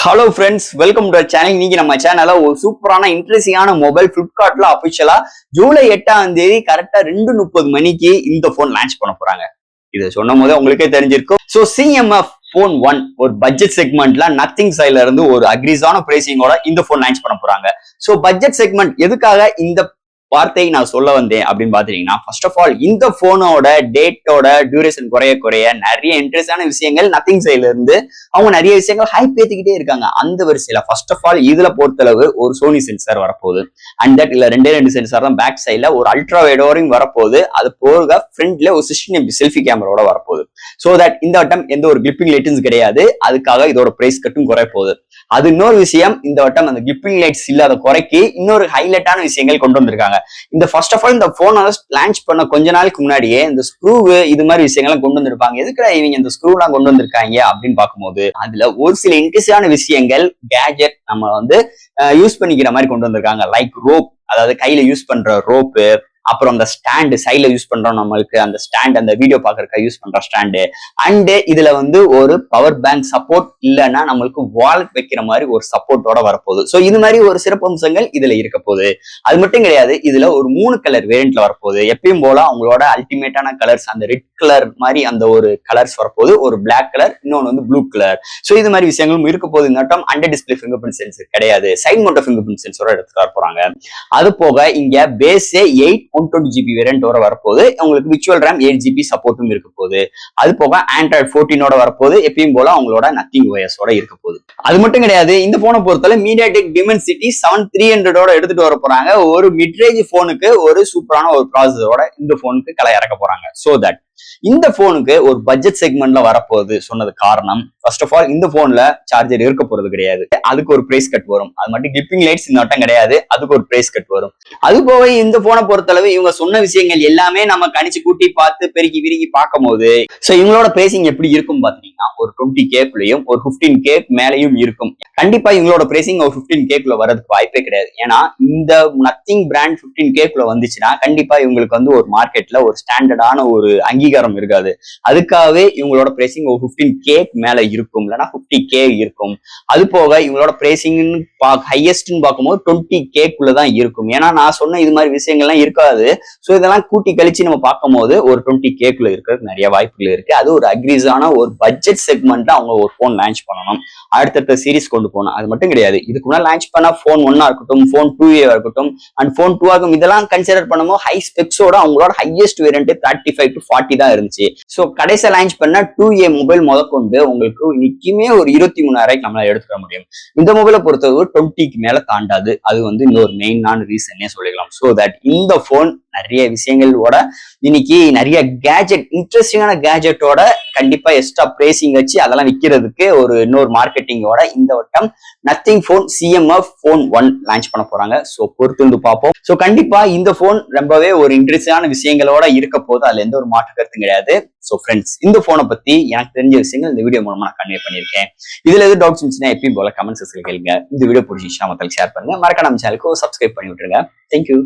Hello friends, welcome to channel. இன்னைக்கு நம்ம சேனல்ல ஒரு சூப்பரான இன்ட்ரெஸ்டிங்கான மொபைல் பிளிப்கார்ட்ல அபிஷியலா ஜூலை 8ஆம் தேதி கரெக்டா 2:30 மணிக்கு இந்த போன் லான்ச் பண்ண போறாங்க. இது சொன்னும் போது உங்களுக்கே தெரிஞ்சிருக்கும். சோ CMF போன் 1 ஒரு பட்ஜெட் செக்மெண்ட்ல நத்திங் சைட்ல இருந்து ஒரு அக்ரிஸான பிரைசிங்கோட இந்த போன் லான்ச் பண்ண போறாங்க. சோ பட்ஜெட் செக்மெண்ட் எதுக்காக இந்த வார்த்தையை நான் சொல்ல வந்தேன் அப்படின்னு பாத்தீங்கன்னா, ஃபர்ஸ்ட் ஆஃப் ஆல் இந்த போனோட டேட்டோட டியூரேஷன் குறைய நிறைய இன்ட்ரெஸ்டான விஷயங்கள் நத்திங் சைட்ல இருந்து அவங்க நிறைய விஷயங்கள் ஹைப் ஏத்திக்கிட்டே இருக்காங்க. அந்த வரிசையில ஃபர்ஸ்ட் ஆஃப் ஆல் இதுல பொறுத்தளவு ஒரு சோனி சென்சார் வரப்போகுது. அண்ட் தட் இல்ல ரெண்டு சென்சார் தான் பேக் சைட்ல ஒரு அல்ட்ரா வைடோரையும் வரப்போகுது. அது போக ஃப்ரண்ட்ல ஒரு 16 MP செல்ஃபி கேமராவோட வரப்போகுது. சோ தட் இந்த வட்டம் எந்த ஒரு கிளிப்பிங் லைட்ஸ் கிடையாது. அதுக்காக இதோட பிரைஸ் கட்டும் குறைய போகுது. அது இன்னொரு விஷயம், இந்த வட்டம் அந்த கிளிப்பிங் லைட்ஸ் இல்லாத குறைக்கு இன்னொரு ஹைலைட்டான விஷயங்கள் கொண்டு வந்திருக்காங்க. இந்த ஃபர்ஸ்ட் ஆஃப் ஆல் இந்த போன் லான்ச் பண்ண கொஞ்ச நாளுக்கு முன்னாடியே இந்த ஸ்க்ரூ இது மாதிரி விஷயங்கள்லாம் கொண்டு வந்திருப்பாங்க. எதுக்குடா இவங்க இந்த ஸ்க்ரூ எல்லாம் கொண்டு வந்திருக்காங்க அப்படின்னு பார்க்கும்போது அதுல ஒரு சில இன்ட்ரெஸ்டான விஷயங்கள் கேஜெட் நம்ம யூஸ் பண்ணிக்கிற மாதிரி கொண்டு வந்திருக்காங்க. லைக் ரோப், அதாவது கையில யூஸ் பண்ற ரோப்பு, அப்புறம் அந்த ஸ்டாண்டு சைட்ல யூஸ் பண்றோம், நம்மளுக்கு அந்த ஸ்டாண்ட் அந்த வீடியோ பாக்குறதுக்கு யூஸ் பண்ற ஸ்டாண்டு. அண்ட் இதுல ஒரு பவர் பேங்க் சப்போர்ட் இல்லைன்னா நம்மளுக்கு வாலெட் வைக்கிற மாதிரி ஒரு சப்போர்ட்டோட வரப்போகுது. ஸோ இது மாதிரி ஒரு சிறப்பம்சங்கள் இதுல இருக்க போகுது. அது மட்டும் கிடையாது, இதுல ஒரு 3 கலர் வேரியன்ட்ல வரப்போகுது. எப்பயும் போல அவங்களோட அல்டிமேட்டான கலர்ஸ் அந்த ரெட் கலர் மாதிரி அந்த ஒரு கலர்ஸ் வரப்போகுது, ஒரு பிளாக் கலர், இன்னொன்னு ப்ளூ கலர். ஸோ இது மாதிரி விஷயங்களும் இருக்க போகுது. இந்த வட்டம் under display finger print sensor கிடையாது, சைட் மவுண்ட் ஃபிங்கர் பிரிண்ட் சென்சரோட எடுத்துட்டு வர போறாங்க. அது போக இங்க பேஸே 120GB வேரியன்ட் வரப்போகுது. உங்களுக்கு விர்ச்சுவல் ரேம் 8GB சப்போர்ட்டும் இருக்க போகுது. அது போக ஆண்ட்ராய்டு 14ஓட வரப்போகுது. எப்பயும் போல அவங்களோட நத்திங் OS இருக்க போகுது. அது மட்டும் கிடையாது, இந்த போனை பொறுத்தவரை மீடியாடெக் டிமென்சிட்டி 7300ஓட எடுத்துட்டு வர போறாங்க. ஒரு மிட்ரேஞ்ச் போனுக்கு ஒரு சூப்பரான ஒரு ப்ராசஸரோட இந்த போனுக்கு களை இறக்க போறாங்க. சோ தட் இந்த போனுக்கு ஒரு பட்ஜெட் செக்மெண்ட்ல வரப்போகுது சொன்னது காரணம், ஃபர்ஸ்ட் ஆஃப் ஆல் இந்த போன்ல சார்ஜர் இருக்க போறது கிடையாது. அதுக்கு ஒரு பிரைஸ் கட் வரும். அது மட்டும் கிளிப்பிங் லைட்ஸ் இந்த வட்டம் கிடையாது, அதுக்கு ஒரு பிரைஸ் கட் வரும். அது போக இந்த போனை பொறுத்தளவு இவங்க சொன்ன விஷயங்கள் எல்லாமே நம்ம கணிச்சு கூட்டி பார்த்து பெருக்கி விருகி பார்க்கும் போது சோ இவங்களோட பிரைசிங் எப்படி இருக்கும் பாத்தீங்கன்னா, ஒரு 20K ஒரு 15K மேலையும் இருக்கும். கண்டிப்பா இவங்களோட பிரைசிங் ஒரு 15K வரதுக்கு வாய்ப்பே கிடையாது. ஏன்னா இந்த நத்திங் பிராண்ட் 15K வந்துச்சுன்னா கண்டிப்பா இவங்களுக்கு ஒரு மார்க்கெட்ல ஒரு ஸ்டாண்டர்டான ஒரு அங்கீகாரம் இருக்காது. அதுக்காகவே இவங்களோட பிரைசிங் ஒரு 15K மேல இருக்கும், இல்லைன்னா 50K இருக்கும். அது போக இவங்களோட பிரைசிங் ஹையஸ்ட்னு பார்க்கும்போது 20K தான் இருக்கும். ஏன்னா நான் சொன்ன இது மாதிரி விஷயங்கள்லாம் இருக்காது. ஸோ இதெல்லாம் கூட்டி கழிச்சு நம்ம பார்க்கும் போது ஒரு 20K இருக்கிறதுக்கு நிறைய வாய்ப்புகள் இருக்கு. அது ஒரு அக்ரீஸான ஒரு பட்ஜெட் செக்மெண்ட்ல அவங்க ஒரு போன் லான்ச் பண்ணணும், அடுத்தடுத்த சீரிஸ் கொண்டு போகணும். அது மட்டும் கிடையாது, இதுக்கு முன்னாடி லான்ச் பண்ண போன் 1 இருக்கட்டும், போன் 2A இருக்கட்டும் அண்ட் போன் 2 ஆகும், இதெல்லாம் கன்சிடர் பண்ணும்போது ஹை ஸ்பெக்ஸோட அவங்களோட ஹையஸ்ட் வேரியன்ட் 35 to 40 தான் இருந்துச்சு. ஸோ கடைசியா லான்ச் பண்ண 2A மொபைல் முதற்கொண்டு உங்களுக்கு இன்னைக்குமே ஒரு 23,000 நம்மளால எடுத்துக்க முடியும். இந்த மொபைலை பொறுத்தவரை 20க்கு மேல தாண்டாது. அது இன்னொரு மெயினான ரீசன்னே சொல்லிக்கலாம். ஸோ தட் இந்த போன் நிறைய விஷயங்களோட இன்னைக்கு நிறைய கேஜெட் இன்ட்ரெஸ்டிங்கான கேஜெட்டோட கண்டிப்பா எக்ஸ்ட்ரா பிரைசிங் வச்சு அதெல்லாம் விற்கிறதுக்கு ஒரு இன்னொரு மார்க்கெட்டிங்கோட இந்த வட்டம் nothing phone CMF phone 1 launch பண்ண போறாங்க. ஸோ பொறுத்து பார்ப்போம். ஸோ கண்டிப்பா இந்த போன் ரொம்பவே ஒரு இன்ட்ரெஸ்டிங்கான விஷயங்களோட இருக்க போது, அதுல எந்த ஒரு மாற்று கருத்தும் கிடையாது. ஸோ ஃப்ரெண்ட்ஸ், இந்த போனை பத்தி எனக்கு தெரிஞ்ச விஷயங்கள் இந்த வீடியோ மூலமா நான் கன்வே பண்ணியிருக்கேன். இதுல எது டவுட்ஸ் இருந்துச்சுன்னா எப்பயும் போல கமெண்ட் செக்ஷன்ல கேளுங்க. இந்த வீடியோ பிடிச்சிச்சுன்னா மக்களுக்கு ஷேர் பண்ணுங்க. மறக்காம நம்ம சேனலுக்கு சப்ஸ்கிரைப் பண்ணி விட்டுருங்க. தேங்க்யூ.